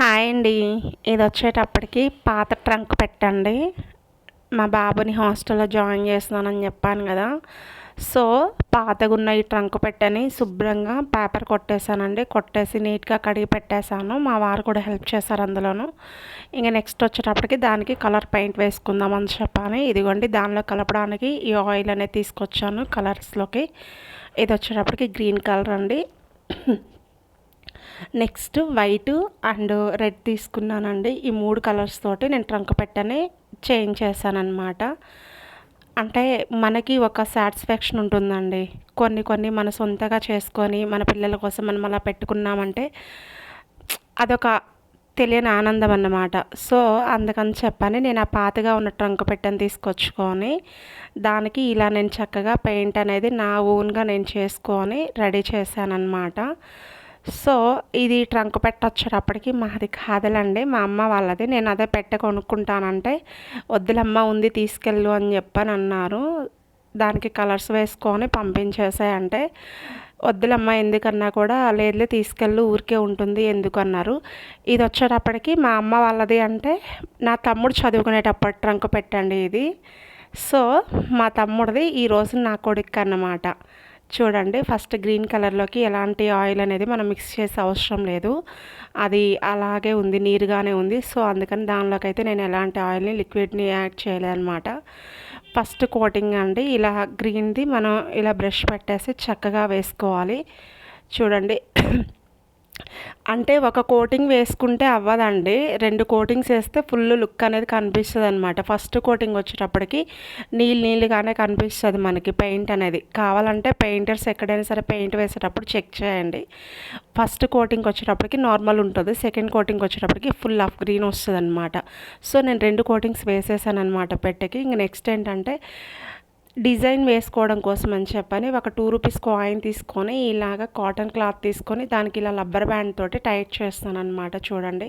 Hi అండి. ఇది వచ్చేటప్పటికి పాత ట్రంక్ పెట్టండి. మా బాబుని హాస్టల్లో జాయిన్ చేస్తున్నానని చెప్పాను కదా. సో పాతగున్న ఈ ట్రంక్ పెట్టని శుభ్రంగా పేపర్ కొట్టేశానండి. కొట్టేసి నీట్గా కడిగి పెట్టేశాను. మా వారు కూడా హెల్ప్ చేశారు అందులోను. ఇంకా నెక్స్ట్ వచ్చేటప్పటికి దానికి కలర్ పెయింట్ వేసుకుందాం అని చెప్పాను. ఇదిగోండి దానిలో కలపడానికి ఈ ఆయిల్ అనేది తీసుకొచ్చాను కలర్స్లోకి. ఇది వచ్చేటప్పటికి గ్రీన్ కలర్ అండి. నెక్స్ట్ వైట్ అండ్ రెడ్ తీసుకున్నానండి. ఈ 3 కలర్స్ తోటి నేను ట్రంక్ పెట్టని చేంజ్ చేశానన్నమాట. అంటే మనకి ఒక సాటిస్ఫాక్షన్ ఉంటుందండి. కొన్ని మన సొంతగా చేసుకొని మన పిల్లల కోసం మనం అలా పెట్టుకున్నామంటే అదొక తెలియని ఆనందం అన్నమాట. సో అందుకని చెప్పని నేను ఆ పాతగా ఉన్న ట్రంక్ పెట్టని తీసుకొచ్చుకొని దానికి ఇలా నేను చక్కగా పెయింట్ అనేది నా ఓన్గా నేను చేసుకొని రెడీ చేశానన్నమాట. సో ఇది ట్రంక్ పెట్ట వచ్చేటప్పటికి మాది కాదులండి, మా అమ్మ వాళ్ళది. నేను అదే పెట్ట కొనుక్కుంటానంటే వద్దులమ్మ ఉంది తీసుకెళ్ళు అని చెప్పని అన్నారు. దానికి కలర్స్ వేసుకొని పంపించేసాయంటే వద్దులమ్మ ఎందుకన్నా కూడా లేదులే తీసుకెళ్ళు ఊరికే ఉంటుంది ఎందుకు అన్నారు. ఇది వచ్చేటప్పటికి మా అమ్మ వాళ్ళది అంటే నా తమ్ముడు చదువుకునేటప్పుడు ట్రంక్ పెట్టండి ఇది. సో మా తమ్ముడిది ఈరోజు నా కొడుకు అన్నమాట. చూడండి ఫస్ట్ గ్రీన్ కలర్లోకి ఎలాంటి ఆయిల్ అనేది మనం మిక్స్ చేసే అవసరం లేదు, అది అలాగే ఉంది, నీరుగానే ఉంది. సో అందుకని దానిలోకి అయితే నేను ఎలాంటి ఆయిల్ని లిక్విడ్ని యాడ్ చేయలేదన్నమాట. ఫస్ట్ కోటింగ్ అండి ఇలా గ్రీన్ది మనం ఇలా బ్రష్ పెట్టేసి చక్కగా వేసుకోవాలి. చూడండి అంటే ఒక కోటింగ్ వేసుకుంటే అవ్వదండి, 2 కోటింగ్స్ వేస్తే ఫుల్ లుక్ అనేది కనిపిస్తుంది అనమాట. ఫస్ట్ కోటింగ్ వచ్చేటప్పటికి నీళ్ళుగానే కనిపిస్తుంది మనకి పెయింట్ అనేది. కావాలంటే పెయింటర్స్ ఎక్కడైనా సరే పెయింట్ వేసేటప్పుడు చెక్ చేయండి. ఫస్ట్ కోటింగ్ వచ్చేటప్పటికి నార్మల్ ఉంటుంది, సెకండ్ కోటింగ్ వచ్చేటప్పటికి ఫుల్ ఆఫ్ గ్రీన్ వస్తుంది అనమాట. సో నేను 2 కోటింగ్స్ వేసేసాను అనమాట పెట్టకి. ఇంక నెక్స్ట్ ఏంటంటే డిజైన్ వేసుకోవడం కోసం అని చెప్పని ఒక 2 రూపీస్ కాయిన్ తీసుకొని ఇలాగ కాటన్ క్లాత్ తీసుకొని దానికి ఇలా రబ్బర్ బ్యాండ్ తోటి టైట్ చేస్తాను అనమాట. చూడండి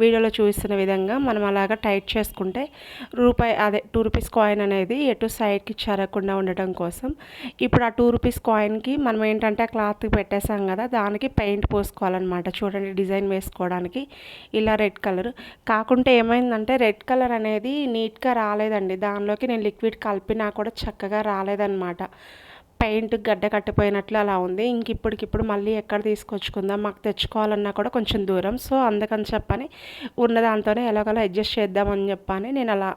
వీడియోలో చూస్తున్న విధంగా మనం అలాగ టైట్ చేసుకుంటే అదే 2 రూపీస్ కాయిన్ అనేది ఎటు సైడ్కి చెరగకుండా ఉండటం కోసం. ఇప్పుడు ఆ 2 రూపీస్ కాయిన్కి మనం ఏంటంటే ఆ క్లాత్ పెట్టేసాం కదా, దానికి పెయింట్ పోసుకోవాలన్నమాట. చూడండి డిజైన్ వేసుకోవడానికి ఇలా రెడ్ కలర్ కాకుంటే ఏమైందంటే రెడ్ కలర్ అనేది నీట్గా రాలేదండి. దానిలోకి నేను లిక్విడ్ కలిపినా కూడా చక్కగా రాలేదన్నమాట. పెయింట్ గడ్డ కట్టిపోయినట్లు అలా ఉంది. ఇంక ఇప్పటికిప్పుడు మళ్ళీ ఎక్కడ తీసుకొచ్చుకుందాం, మాకు తెచ్చుకోవాలన్నా కూడా కొంచెం దూరం. సో అందుకని చెప్పని ఉన్న దాంతోనే ఎలాగోలా అడ్జస్ట్ చేద్దామని చెప్పని నేను అలా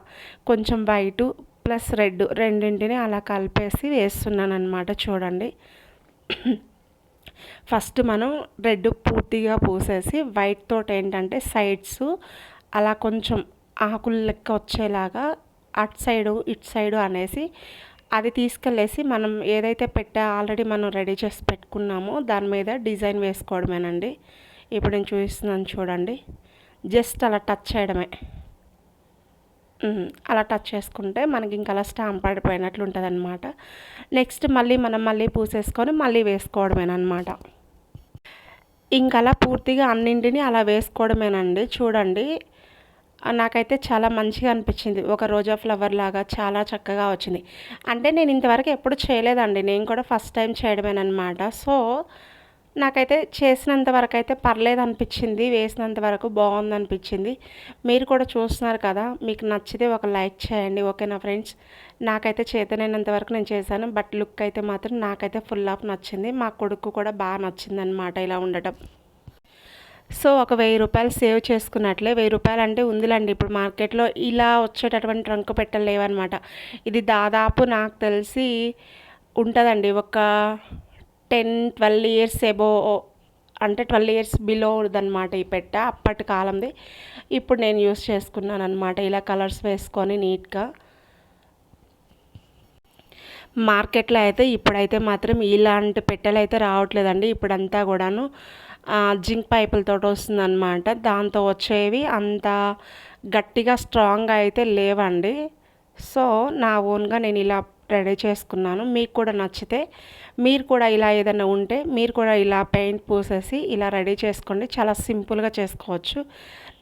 కొంచెం వైటు ప్లస్ రెడ్ రెండింటిని అలా కలిపేసి వేస్తున్నాను అనమాట. చూడండి ఫస్ట్ మనం రెడ్ పూర్తిగా పూసేసి వైట్ తోటి ఏంటంటే సైడ్స్ అలా కొంచెం ఆకులు లెక్క వచ్చేలాగా అటు సైడు ఇటు సైడు అనేసి అది తీసుకెళ్ళేసి మనం ఏదైతే ఆల్రెడీ మనం రెడీ చేసి పెట్టుకున్నామో దాని మీద డిజైన్ వేసుకోవడమేనండి. ఇప్పుడు నేను చూపిస్తున్నాను చూడండి, జస్ట్ అలా టచ్ చేయడమే. అలా టచ్ చేసుకుంటే మనకి ఇంకా అలా స్టాంప్ పడిపోయినట్లు ఉంటుంది అనమాట. నెక్స్ట్ మళ్ళీ పూసేసుకొని మళ్ళీ వేసుకోవడమేనమాట. ఇంకా అలా పూర్తిగా అన్నింటినీ అలా వేసుకోవడమేనండి. చూడండి నాకైతే చాలా మంచిగా అనిపించింది, ఒక రోజా ఫ్లవర్ లాగా చాలా చక్కగా వచ్చింది. అంటే నేను ఇంతవరకు ఎప్పుడు చేయలేదండి, నేను కూడా ఫస్ట్ టైం చేయడమేనమాట. సో నాకైతే చేసినంత వరకు అయితే పర్లేదు అనిపించింది, వేసినంత వరకు బాగుంది అనిపించింది. మీరు కూడా చూస్తున్నారు కదా, మీకు నచ్చితే ఒక లైక్ చేయండి ఓకేనా ఫ్రెండ్స్. నాకైతే చేతనైనంత వరకు నేను చేశాను, బట్ లుక్ అయితే మాత్రం నాకైతే ఫుల్ ఆఫ్ నచ్చింది. మా కొడుకు కూడా బాగా నచ్చింది అనమాట ఇలా ఉండటం. సో ఒక 1000 రూపాయలు సేవ్ చేసుకున్నట్లే. 1000 రూపాయలు అంటే ఉందిలేండి, ఇప్పుడు మార్కెట్లో ఇలా వచ్చేటటువంటి ట్రంక్ పెట్టెలు లేవన్నమాట. ఇది దాదాపు నాకు తెలిసి ఉంటుందండి ఒక 10-12 ఇయర్స్ ఎబో, అంటే 12 ఇయర్స్ బిలో అనమాట ఈ పెట్ట, అప్పటి కాలంది. ఇప్పుడు నేను యూస్ చేసుకున్నాను అనమాట ఇలా కలర్స్ వేసుకొని నీట్గా. మార్కెట్లో అయితే ఇప్పుడైతే మాత్రం ఇలాంటి పెట్టెలు అయితే రావట్లేదండి. ఇప్పుడంతా కూడాను జింక్ పైపులతో వస్తుందన్నమాట. దాంతో వచ్చేవి అంత గట్టిగా స్ట్రాంగ్గా అయితే లేవండి. సో నా ఓన్గా నేను ఇలా రెడీ చేసుకున్నాను. మీకు కూడా నచ్చితే మీరు కూడా ఇలా ఏదైనా ఉంటే మీరు కూడా ఇలా పెయింట్ పూసేసి ఇలా రెడీ చేసుకోండి, చాలా సింపుల్గా చేసుకోవచ్చు.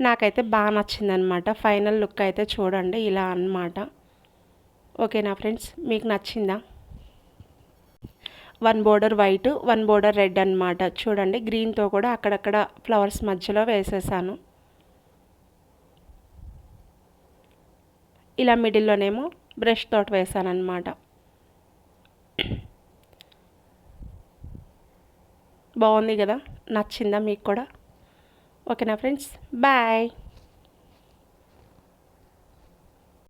నాకైతే బాగా నచ్చిందనమాట. ఫైనల్ లుక్ అయితే చూడండి ఇలా అన్నమాట. ఓకేనా ఫ్రెండ్స్, మీకు నచ్చిందా? 1 బోర్డర్ వైట్ 1 బోర్డర్ రెడ్ అనమాట. చూడండి గ్రీన్తో కూడా అక్కడక్కడ ఫ్లవర్స్ మధ్యలో వేసేసాను. ఇలా మిడిల్లోనేమో బ్రష్ తోటి వేసాను అనమాట. బాగుంది కదా, నచ్చిందా మీకు కూడా? ఓకేనా ఫ్రెండ్స్, బాయ్.